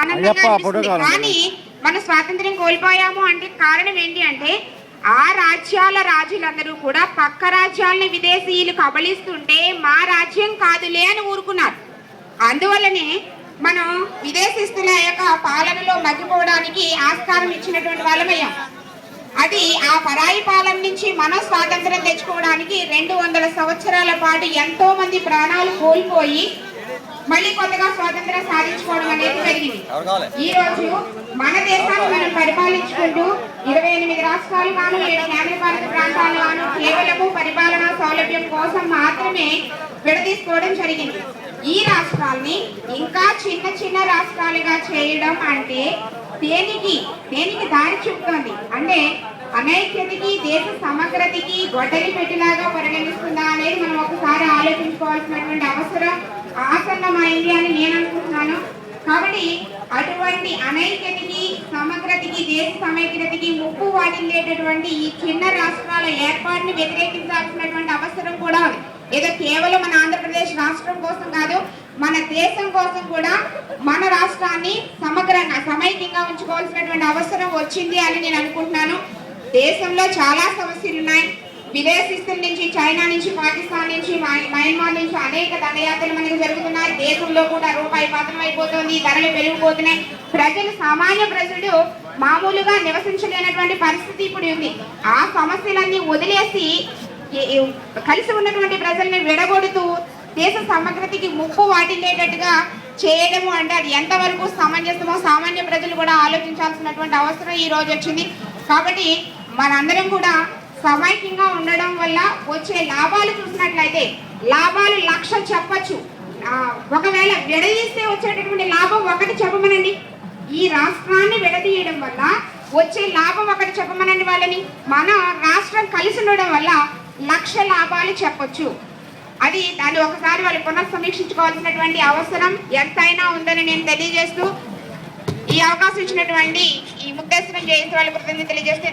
ఆనందంగా అనిపిస్తుంది. కానీ మనం స్వాతంత్ర్యం కోల్పోయాము అంటే కారణం ఏంటి అంటే ఆ రాజ్యాల రాజులందరూ కూడా పక్క రాజ్యాలని విదేశీయులు కబళిస్తుంటే మా రాజ్యం కాదులే అని ఊరుకున్నారు. అందువల్లనే మనం విదేశీస్తుల యొక్క పాలనలో మగ్గిపోవడానికి ఆస్కారం ఇచ్చినటువంటి వాళ్ళమయ్యాం. అది ఆ పరాయి పాలన నుంచి మనం స్వాతంత్రం తెచ్చుకోవడానికి 200 సంవత్సరాల పాటు ఎంతో మంది ప్రాణాలు కోల్పోయి మళ్ళీ కొత్తగా స్వాతంత్రం సాధించుకోవడం అనేది జరిగింది. ఈ రోజు మన దేశాన్ని మనం పరిపాలించుకుంటూ 28 రాష్ట్రాలు గాను 7 కేంద్రపాలిత ప్రాంతాలు గాను కేవలము పరిపాలనా సౌలభ్యం కోసం మాత్రమే విడదీసుకోవడం జరిగింది. ఈ రాష్ట్రాల్ని ఇంకా చిన్న చిన్న రాష్ట్రాలుగా చేయడం అంటే దేనికి దారి చూపుతోంది అంటే అనైక్యతకి దేశ సమగ్రతకి గొడ్డలి పెట్టిలాగా పరిగణిస్తుందా అనేది మనం ఒకసారి ఆలోచించుకోవాల్సినటువంటి అవసరం ఆసన్నమైంది అని నేను అనుకుంటున్నాను. కాబట్టి అటువంటి అనైక్యతకి సమగ్రతకి దేశ సమైక్యతకి ముప్పు వాటిల్లేటటువంటి ఈ చిన్న రాష్ట్రాల ఏర్పాటుని వ్యతిరేకించాల్సినటువంటి అవసరం కూడా ఉంది. ఏదో కేవలం మన ఆంధ్రప్రదేశ్ రాష్ట్రం కోసం కాదు, మన దేశం కోసం కూడా మన రాష్ట్రాన్ని సమగ్రంగా సమైక్యంగా ఉంచుకోవాల్సినటువంటి అవసరం వచ్చింది అని నేను అనుకుంటున్నాను. దేశంలో చాలా సమస్యలు ఉన్నాయి. విదేశీస్తుల నుంచి, చైనా నుంచి, పాకిస్తాన్ నుంచి, మయన్మార్ నుంచి అనేక దండయాత్రలు మనకు జరుగుతున్నాయి. దేశంలో కూడా రూపాయి పతనం అయిపోతుంది, ధరలు పెరిగిపోతున్నాయి. సామాన్య ప్రజలు మామూలుగా నివసించలేనటువంటి పరిస్థితి ఇప్పుడు ఉంది. ఆ సమస్యలన్నీ వదిలేసి కలిసి ఉన్నటువంటి ప్రజల్ని విడగొడుతూ దేశ సమగ్రతకి ముప్పు వాటిల్లేటట్టుగా చేయడము అంటే అది ఎంతవరకు సమంజసమో సామాన్య ప్రజలు కూడా ఆలోచించాల్సినటువంటి అవసరం ఈ రోజు వచ్చింది. కాబట్టి మనందరం కూడా సమైక్యంగా ఉండడం వల్ల వచ్చే లాభాలు చూసినట్లయితే లాభాలు 1,00,000 చెప్పచ్చు. ఒకవేళ విడదీస్తే వచ్చేటటువంటి లాభం ఒకటి చెప్పమనండి. ఈ రాష్ట్రాన్ని విడదీయడం వల్ల వచ్చే లాభం ఒకటి చెప్పమనండి వాళ్ళని. మన రాష్ట్రం కలిసి ఉండడం వల్ల 1,00,000 లాభాలు చెప్పొచ్చు. అది దాన్ని ఒకసారి వాళ్ళు పునఃసమీక్షించుకోవాల్సినటువంటి అవసరం ఎంతైనా ఉందని నేను తెలియజేస్తూ ఈ అవకాశం ఇచ్చినటువంటి ఈ ముక్తేశ్వరం జయంతి వాళ్ళ కృతజ్ఞతలు తెలియజేస్తే